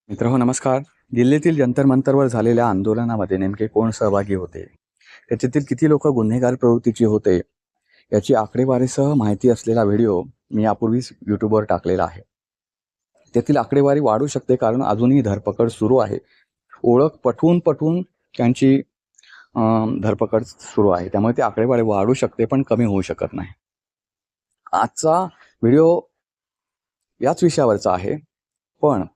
मित्रहो नमस्कार. दिल्लीतील जंतर मंतरवर झालेल्या आंदोलनामध्ये नेमके कोण सहभागी होते, त्याच्यातील किती लोक गुन्हेगार प्रवृत्तीची होते, याची आकडेवारीसह माहिती असलेला व्हिडिओ मी यापूर्वीच यूट्यूबवर टाकलेला आहे. त्यातील आकडेवारी वाढू शकते कारण अजूनही धरपकड सुरू आहे. ओळख पटवून पटवून त्यांची धरपकड सुरू आहे. त्यामुळे ती आकडेवारी वाढू शकते पण कमी होऊ शकत नाही. आजचा व्हिडिओ याच विषयावरचा आहे, पण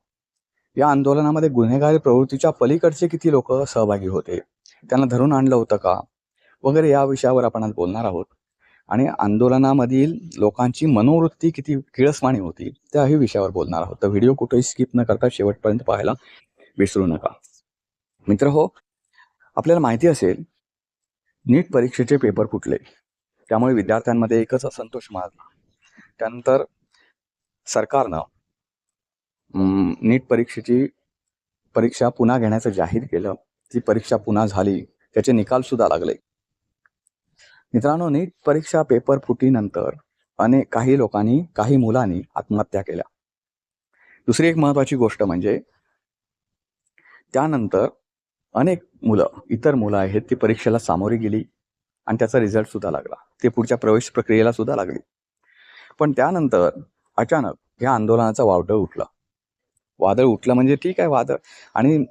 या आंदोलनामध्ये गुन्हेगारी प्रवृत्तीच्या पलीकडचे किती लोक सहभागी होते, त्यांना धरून आणलं होतं का वगैरे या विषयावर आपण आज बोलणार आहोत. आणि आंदोलनामधील लोकांची मनोवृत्ती किती किळसवाणी होती त्याही विषयावर बोलणार आहोत. तर व्हिडिओ कुठेही स्किप न करता शेवटपर्यंत पाहायला विसरू नका. मित्र हो, आपल्याला माहिती असेल नीट परीक्षेचे पेपर फुटले, त्यामुळे विद्यार्थ्यांमध्ये एकच असंतोष माजला. त्यानंतर सरकारनं नीट परीक्षा पुन्हा घेण्याचं जाहीर केलं. ती परीक्षा पुन्हा झाली, त्याचे निकाल सुद्धा लागले. मित्रांनो, नीट परीक्षा पेपर फुटीनंतर काही मुलांनी आत्महत्या केल्या. दुसरी एक महत्त्वाची गोष्ट म्हणजे त्यानंतर अनेक इतर मुलं आहेत ती परीक्षेला सामोरी गेली आणि त्याचा रिझल्ट सुद्धा लागला. ते पुढच्या प्रवेश प्रक्रियेला सुद्धा लागली. पण त्यानंतर अचानक या आंदोलनाचा वादळ उठलं म्हणजे ठीक आहे वादळ, आणि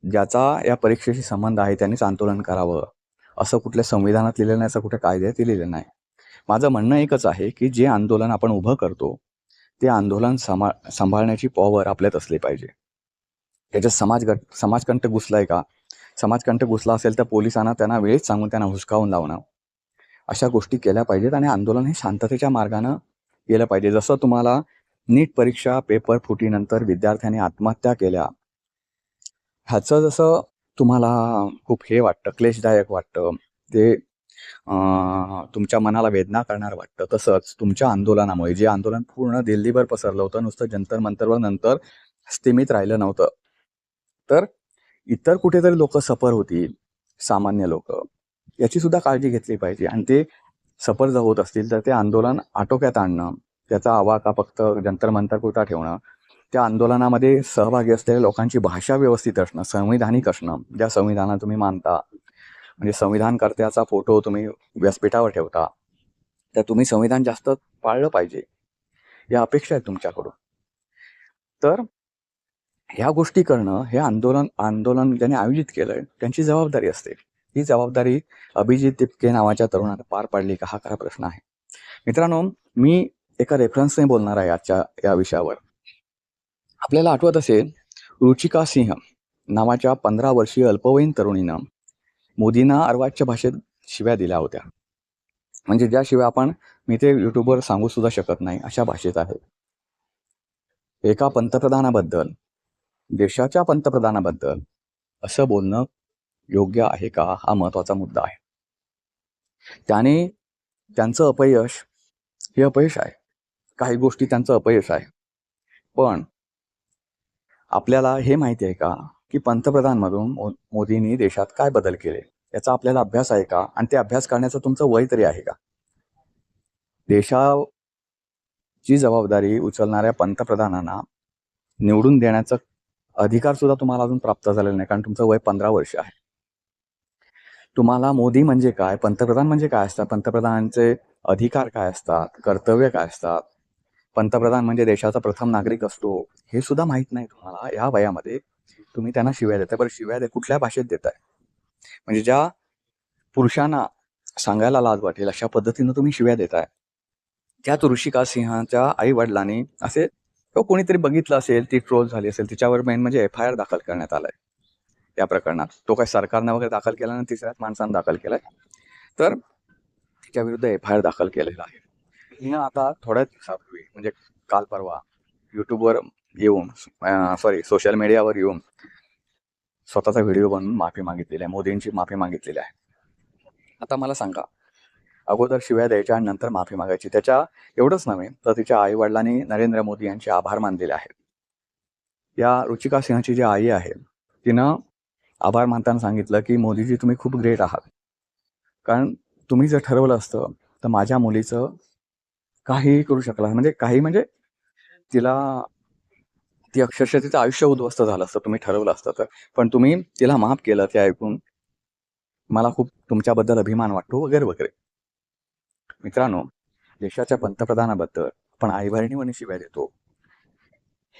ज्याचा या परीक्षेशी संबंध आहे त्यांनीच आंदोलन करावं असं कुठल्या संविधानात लिहिलेलं नाही, असं कुठल्या कायद्यात लिहिलेलं नाही. माझं म्हणणं एकच आहे की जे आंदोलन आपण उभं करतो ते आंदोलन सांभाळण्याची पॉवर आपल्यात असली पाहिजे. त्याच्यात समाजकंटक घुसलाय का? समाजकंटक घुसला असेल तर पोलिसांना त्यांना वेळेत सांगून त्यांना हुसकावून लावणं, अशा गोष्टी केल्या पाहिजेत आणि आंदोलन हे शांततेच्या मार्गानं केलं पाहिजे. जसं तुम्हाला नीट परीक्षा पेपर फुटीनंतर विद्यार्थ्यांनी आत्महत्या केल्या, ह्याचं जसं तुम्हाला खूप वाटतं, क्लेशदायक वाटतं, ते तुमच्या मनाला वेदना करणार वाटतं, तसंच तुमच्या आंदोलनामुळे जे आंदोलन पूर्ण दिल्लीभर पसरलं होतं, नुसतं जंतर मंतरवर नंतर स्थिमित राहिलं नव्हतं, तर इतर कुठेतरी लोक सफर होतील, सामान्य लोक, याची सुद्धा काळजी घेतली पाहिजे. आणि ते सफर जर होत असतील तर ते आंदोलन आटोक्यात आणणं, त्याचा आवाका फक्त जंतर मंतर पुरता ठेवणं, त्या आंदोलनामध्ये सहभागी असलेल्या लोकांची भाषा व्यवस्थित असणं, संविधानिक असणं. ज्या संविधानात तुम्ही मानता, म्हणजे संविधानकर्त्याचा फोटो तुम्ही व्यासपीठावर ठेवता, तर तुम्ही संविधान जास्त पाळलं पाहिजे, या अपेक्षा आहेत तुमच्याकडून. तर ह्या गोष्टी करणं, हे आंदोलन ज्यांनी आयोजित केलंय त्यांची जबाबदारी असते. ही जबाबदारी अभिजित तिपके नावाच्या तरुणाने पार पाडली का, हा खरा प्रश्न आहे. मित्रांनो, मी एका रेफरन्सने बोलणार आहे आजच्या या विषयावर. आपल्याला आठवत असेल, रुचिका सिंह नावाच्या 15 वर्षीय अल्पवयीन तरुणीनं मोदींना अर्वाच्य भाषेत शिव्या दिल्या होत्या. म्हणजे ज्या शिव्या मी ते यूट्यूबवर सांगू सुद्धा शकत नाही, अशा भाषेत आहेत. एका पंतप्रधानाबद्दल, देशाच्या पंतप्रधानाबद्दल असं बोलणं योग्य आहे का, हा महत्त्वाचा मुद्दा आहे. त्यांचं अपयश हे अपयश आहे, काही गोष्टी त्यांचं अपयश आहे, पण आपल्याला हे माहिती आहे का की पंतप्रधानमधून मोदींनी देशात काय बदल केले, याचा आपल्याला अभ्यास आहे का? आणि ते अभ्यास करण्याचं तुमचं वय तरी आहे का? देशाची जबाबदारी उचलणाऱ्या पंतप्रधानांना निवडून देण्याचा अधिकार सुद्धा तुम्हाला अजून प्राप्त झालेला नाही, कारण तुमचं वय 15 वर्ष आहे. तुम्हाला मोदी म्हणजे काय, पंतप्रधान म्हणजे काय असतात, पंतप्रधानांचे अधिकार काय असतात, कर्तव्य काय असतात, पंतप्रधान म्हणजे देशाचा प्रथम नागरिक असतो, हे सुद्धा माहीत नाही तुम्हाला. या वयामध्ये तुम्ही त्यांना शिव्या देताय. बरं, शिव्या कुठल्या भाषेत देताय? म्हणजे ज्या पुरुषांना सांगायला लाज वाटेल अशा पद्धतीनं तुम्ही शिव्या देताय. त्यात ऋषिका सिंहाच्या आई वडिलांनी असे कोणीतरी बघितलं असेल, ती ट्रोल झाली असेल, तिच्यावर मेन म्हणजे FIR दाखल करण्यात आलाय या प्रकरणात. तो काही सरकारनं वगैरे दाखल केला नाही, तिसऱ्याच माणसानं दाखल केलाय. तर तिच्या विरुद्ध FIR दाखल केलेला आहे. हिनं आता थोड्या दिवसापूर्वी, म्हणजे काल परवा, यूट्यूबवर येऊन सोशल मीडियावर येऊन स्वतःचा व्हिडिओ बनवून माफी मागितलेली आहे, मोदींची माफी मागितलेली आहे. आता मला सांगा, अगोदर शिव्या द्यायच्या आणि नंतर माफी मागायची. त्याच्या एवढंच नव्हे तर तिच्या आई वडिलांनी नरेंद्र मोदी यांचे आभार मानलेले आहेत. या रुचिका सिंहची जी आई आहे, तिनं आभार मानताना सांगितलं की मोदीजी, तुम्ही खूप ग्रेट आहात, कारण तुम्ही जर ठरवलं असतं तर माझ्या मुलीचं काहीही करू शकला, म्हणजे तिला ती अक्षरशः तिचं आयुष्य उद्ध्वस्त झालं असतं तुम्ही ठरवलं असतं तर. पण तुम्ही तिला माफ केलं ते ऐकून मला खूप तुमच्याबद्दल अभिमान वाटतो वगैरे वगैरे. मित्रांनो, देशाच्या पंतप्रधानाबद्दल आपण आईबहिणीवानी शिव्या देतो.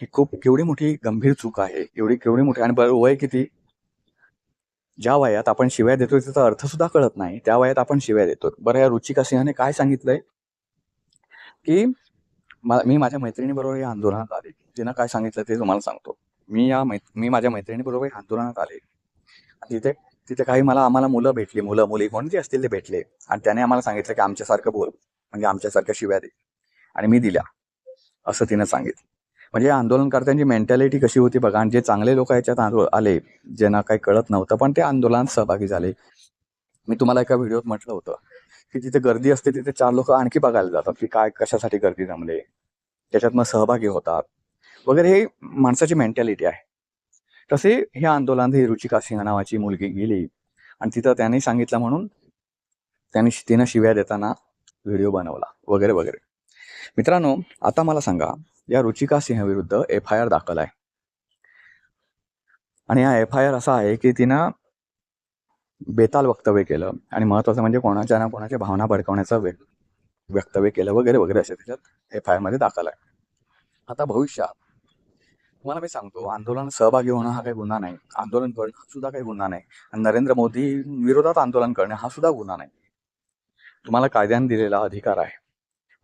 ही खूप केवढी मोठी गंभीर चूक आहे. केवढी मोठी. आणि बरं वय किती? ज्या वयात आपण शिव्या देतोय त्याचा अर्थ सुद्धा कळत नाही त्या वयात आपण शिव्या देतो. बरं, या रुचिका सिंहाने काय सांगितलंय की मी माझ्या मैत्रिणीबरोबर या आंदोलनात आले. तिनं काय सांगितलं ते तुम्हाला सांगतो. मी माझ्या मैत्रिणीबरोबर या आंदोलनात आले. तिथे तिथे आम्हाला मुलं भेटली, मुलं मुली कोणती असतील ते भेटले आणि त्याने आम्हाला सांगितलं की आमच्यासारखं बोल, म्हणजे आमच्यासारख्या शिव्या दे, आणि मी दिल्या असं तिनं सांगितलं. म्हणजे या आंदोलनकर्त्यांची मेंटॅलिटी कशी होती बघा. आणि जे चांगले लोक याच्यात आले, ज्यांना काही कळत नव्हतं पण ते आंदोलनात सहभागी झाले. मी तुम्हाला एका व्हिडिओत म्हटलं होतं की जिथे गर्दी असते तिथे 4 लोक आणखी बघायला जातात की काय कशासाठी गर्दी जमले, त्याच्यात मग सहभागी होतात वगैरे. हे माणसाची मेंटॅलिटी आहे. तसे हे आंदोलनात ही रुचिका सिंह नावाची मुलगी गेली आणि तिथं त्याने सांगितलं म्हणून तिनं शिव्या देताना व्हिडिओ बनवला वगैरे वगैरे. मित्रांनो, आता मला सांगा, या रुचिका सिंह विरुद्ध FIR दाखल आहे आणि हा FIR असा आहे की तिनं बेताल वक्तव्य केलं आणि महत्वाचं म्हणजे कोणाच्या ना कोणाच्या भावना भडकवण्याचं वक्तव्य केलं वगैरे वगैरे असे त्याच्यात FIR मध्ये दाखल आहे. आता भविष्यात तुम्हाला मी सांगतो, आंदोलनात सहभागी होणं हा काही गुन्हा नाही, आंदोलन करणं हा सुद्धा काही गुन्हा नाही, आणि नरेंद्र मोदी विरोधात आंदोलन करणं हा सुद्धा गुन्हा नाही. तुम्हाला कायद्याने दिलेला अधिकार आहे.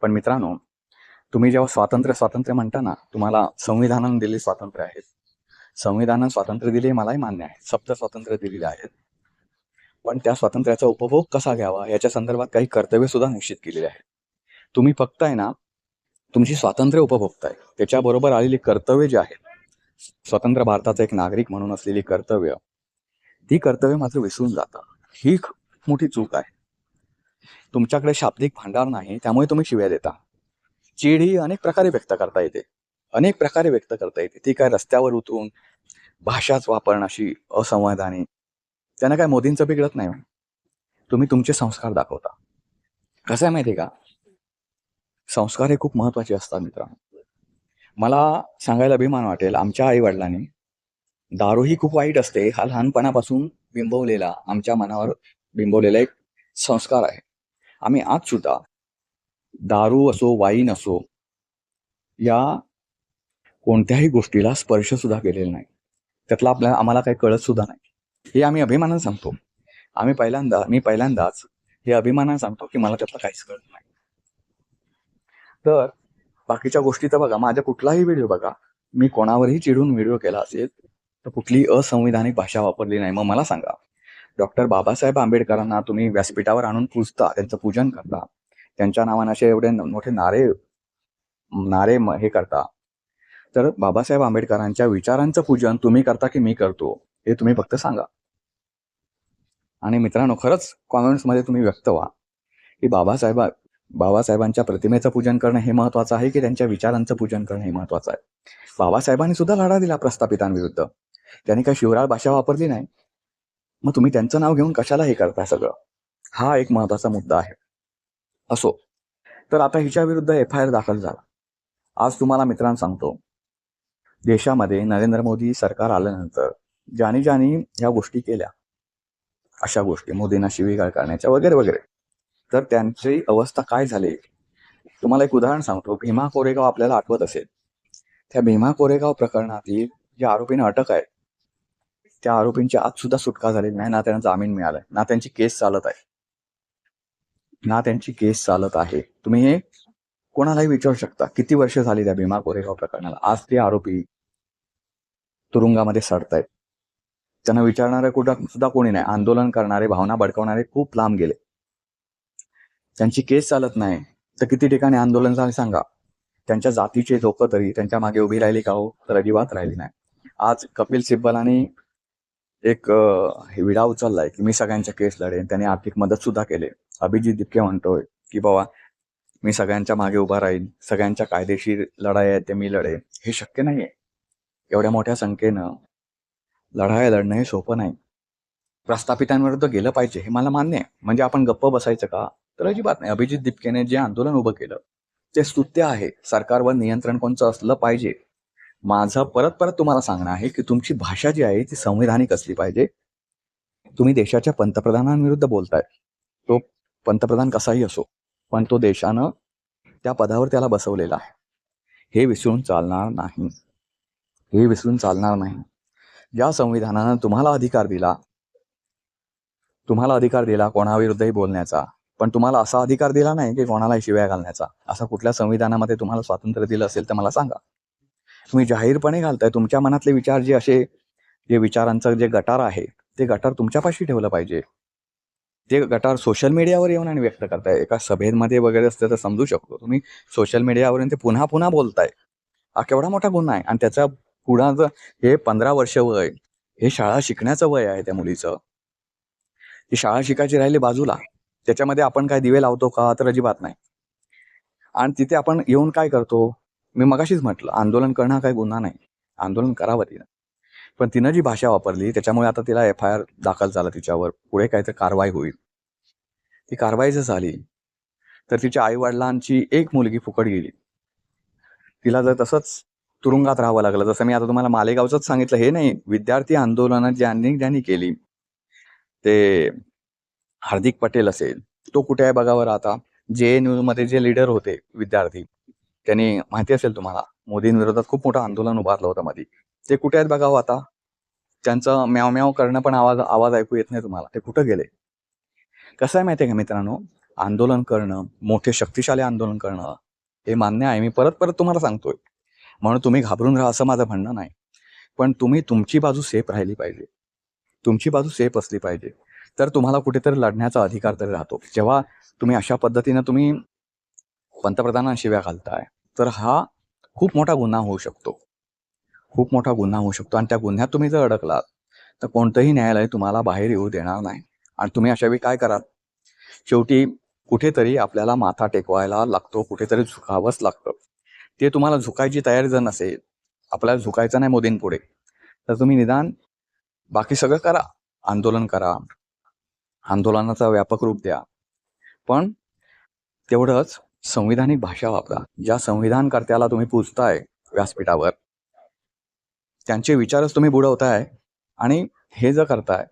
पण मित्रांनो, तुम्ही जेव्हा स्वातंत्र्य म्हणता ना, तुम्हाला संविधानाने दिलेले स्वातंत्र्य आहे. संविधानाने स्वातंत्र्य दिले मलाही मान्य आहे, सप्त स्वातंत्र्य दिलेले आहेत. पण त्या स्वातंत्र्याचा उपभोग कसा घ्यावा याच्या संदर्भात काही कर्तव्य सुद्धा निश्चित केलेले आहेत. तुम्ही फक्त आहे ना, तुमची स्वातंत्र्य उपभोगताय, त्याच्याबरोबर आलेली कर्तव्य जे आहेत, स्वतंत्र भारताचा एक नागरिक म्हणून असलेली कर्तव्य, ती कर्तव्य मात्र विसरून जाता. ही मोठी चूक आहे. तुमच्याकडे शाब्दिक भांडार नाही, त्यामुळे तुम्ही शिव्या देता. चीड ही अनेक प्रकारे व्यक्त करता येते. ती काय रस्त्यावर उतरून भाषाच वापरणं अशी असंवादाने, त्यांना काय मोदींचं बिघडत नाही. तुम्ही तुमचे संस्कार दाखवता. कसं आहे माहिती आहे का, संस्कार हे खूप महत्वाचे असतात मित्रांनो. मला सांगायला अभिमान वाटेल, आमच्या आई वडिलांनी दारू ही खूप वाईट असते हा लहानपणापासून बिंबवलेला, आमच्या मनावर बिंबवलेला एक संस्कार आहे. आम्ही आज सुद्धा दारू असो, वाईन असो, या कोणत्याही गोष्टीला स्पर्श सुद्धा केलेला नाही. त्यातला आम्हाला काही कळत सुद्धा नाही. हे आम्ही अभिमानाने सांगतो. मी पहिल्यांदाच हे अभिमानाने सांगतो की मला त्यातलं काहीच कळत नाही. तर बाकीच्या गोष्टी तर बघा, माझा कुठलाही व्हिडिओ बघा, मी कोणावरही चिडून व्हिडिओ केला असेल तर कुठली असंविधानिक भाषा वापरली नाही. मग मला सांगा, डॉक्टर बाबासाहेब आंबेडकरांना तुम्ही व्यासपीठावर आणून पूजता, त्यांचं पूजन करता, त्यांच्या नावाने असे एवढे मोठे नारे हे करता, तर बाबासाहेब आंबेडकरांच्या विचारांचं पूजन तुम्ही करता की मी करतो हे तुम्ही फक्त सांगा. आणि मित्रांनो, खरंच कॉमेंट्समध्ये तुम्ही व्यक्त व्हा की बाबासाहेबांच्या प्रतिमेचं पूजन करणं हे महत्वाचं आहे की त्यांच्या विचारांचं पूजन करणं हे महत्वाचं आहे. बाबासाहेबांनी सुद्धा लढा दिला प्रस्थापितांविरुद्ध, त्यांनी काही शिवराळ भाषा वापरली नाही. मग तुम्ही त्यांचं नाव घेऊन कशाला हे करताय सगळं, हा एक महत्वाचा मुद्दा आहे. असो, तर आता हिच्या विरुद्ध FIR दाखल झाला. आज तुम्हाला मित्रांनो सांगतो, देशामध्ये नरेंद्र मोदी सरकार आल्यानंतर ज्यांनी ह्या गोष्टी केल्या, अशा गोष्टी मोदींना शिवीगाळ करण्याच्या वगैरे वगैरे, तर त्यांची अवस्था काय झाली तुम्हाला एक उदाहरण सांगतो. भीमा कोरेगाव आपल्याला आठवत असेल. त्या भीमा कोरेगाव प्रकरणातील जे आरोपींना अटक आहे, त्या आरोपींची आज सुद्धा सुटका झालेली नाही, ना त्यांना जामीन मिळालाय, ना त्यांची केस चालत आहे. तुम्ही हे कोणालाही विचारू शकता, किती वर्ष झाली त्या भीमा कोरेगाव प्रकरणाला. आज ते आरोपी तुरुंगामध्ये सडतायत. त्यांना विचारणारे सुद्धा कोणी नाही. आंदोलन करणारे, भावना भडकवणारे खूप लांब गेले. त्यांची केस चालत नाही तर किती ठिकाणी आंदोलन झाले सांगा. त्यांच्या जातीचे लोक तरी त्यांच्या मागे उभी राहिली का हो? तर अजिबात राहिली नाही. आज कपिल सिब्बलांनी एक विडा उचललाय की मी सगळ्यांच्या केस लढेन, त्यांनी आर्थिक मदत सुद्धा केली. अभिजित दिपके म्हणतोय की बाबा मी सगळ्यांच्या मागे उभा राहीन, सगळ्यांच्या कायदेशीर लढाई आहेत ते मी लढेन. हे शक्य नाहीये. एवढ्या मोठ्या संख्येनं लढाई लढणं हे सोपं नाही. प्रस्थापितांविरुद्ध गेलं पाहिजे हे मला मान्य आहे. म्हणजे आपण गप्प बसायचं का? तर अजिबात नाही. अभिजित दिपकेने जे आंदोलन उभं केलं ते स्तुत्य आहे. सरकारवर नियंत्रण कोणचं असलं पाहिजे माझं परत परत तुम्हाला सांगणं आहे की तुमची भाषा जी आहे ती संविधानिक असली पाहिजे. तुम्ही देशाच्या पंतप्रधानांविरुद्ध बोलताय. तो पंतप्रधान कसाही असो, पण तो देशानं त्या पदावर त्याला बसवलेला आहे. हे विसरून चालणार नाही. हे विसरून चालणार नाही. ज्या संविधानानं तुम्हाला अधिकार दिला कोणाविरुद्धही बोलण्याचा, पण तुम्हाला असा अधिकार दिला नाही की कोणालाही शिव्या घालण्याचा. असा कुठल्या संविधानामध्ये तुम्हाला स्वातंत्र्य दिलं असेल तर मला सांगा. तुम्ही जाहीरपणे घालताय. तुमच्या मनातले विचार जे विचारांचं जे गटार आहे, ते गटार तुमच्यापाशी ठेवलं पाहिजे. ते गटार सोशल मीडियावर येऊन आणि व्यक्त करताय. एका सभेमध्ये वगैरे असतं तर समजू शकतो. तुम्ही सोशल मीडियावरून ते पुन्हा पुन्हा बोलताय. हा केवढा मोठा गुन्हा आहे. आणि त्याचा पुढं हे 15 वर्ष वय, हे शाळा शिकण्याचं वय आहे त्या मुलीचं. ती शाळा शिकायची राहिली बाजूला. त्याच्यामध्ये आपण काय दिवे लावतो का? तर अजिबात नाही. आणि तिथे आपण येऊन काय करतो? मी मगाशीच म्हटलं, आंदोलन करणं हा काही गुन्हा नाही. आंदोलन करावं तिनं. पण तिनं जी भाषा वापरली त्याच्यामुळे आता तिला FIR दाखल झाला तिच्यावर. पुढे काहीतरी कारवाई होईल. ती कारवाई जर झाली तर तिच्या आईवडिलांची एक मुलगी फुकट गेली. तिला जर तसंच तुरुंगात राहावं लागलं, जसं मी आता तुम्हाला मालेगावचंच सांगितलं, हे नाही, विद्यार्थी आंदोलनं ज्यांनी केली, ते हार्दिक पटेल असेल, तो कुठे आहे बघावर आता. JNU मध्ये जे लीडर होते विद्यार्थी, त्यांनी माहिती असेल तुम्हाला, मोदींविरोधात खूप मोठं आंदोलन उभारलं होतं मध्ये. ते कुठे आहेत बघावं आता. त्यांचं म्याव म्याव करणं पण आवाज ऐकू येत नाही तुम्हाला. ते कुठं गेले? कसं आहे माहिती आहे का मित्रांनो, आंदोलन करणं, मोठे शक्तिशाली आंदोलन करणं हे मान्य आहे. मी परत परत तुम्हाला सांगतोय. म्हणून तुम्ही घाबरून राहा असं माझं म्हणणं नाही. पण तुम्ही तुमची बाजू सेफ राहिली पाहिजे. तुमची बाजू सेफ असली पाहिजे. तर तुम्हाला कुठेतरी लढण्याचा अधिकार तरी राहतो. जेव्हा तुम्ही अशा पद्धतीनं तुम्ही पंतप्रधानांना शिव्या घालताय, तर हा खूप मोठा गुन्हा होऊ शकतो. खूप मोठा गुन्हा होऊ शकतो. आणि त्या गुन्ह्यात तुम्ही जर अडकलात तर कोणतंही न्यायालय तुम्हाला बाहेर येऊ देणार नाही. आणि तुम्ही अशावेळी काय कराल? शेवटी कुठेतरी आपल्याला माथा टेकवायला लागतो, कुठेतरी झुकावंच लागतं. ते तुम्हाला झुकायची तयारी जर नसेल, आपल्याला झुकायचं नाही मोदींपुढे, तर तुम्ही निदान बाकी सगळं करा. आंदोलन करा, आंदोलनाचा व्यापक रूप द्या, पण तेवढंच संविधानिक भाषा वापरा. ज्या संविधानकर्त्याला तुम्ही पूजताय व्यासपीठावर, त्यांचे विचारच तुम्ही बुडवताय. आणि हे जर करताय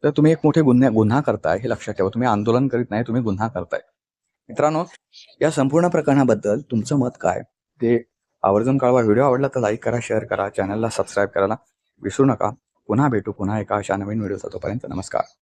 तर तुम्ही एक मोठे गुन्हा करताय. हे लक्षात ठेवा. तुम्ही आंदोलन करीत नाही, तुम्ही गुन्हा करताय. मित्रांनो, या संपूर्ण प्रकरणाबद्दल तुमचं मत काय ते आवर्जून कळवा. व्हिडिओ आवडला तर लाईक करा, शेअर करा, चॅनलला सबस्क्राईब करायला विसरू नका. पुन्हा भेटू पुन्हा एका अशा नवीन व्हिडिओचा. तोपर्यंत नमस्कार.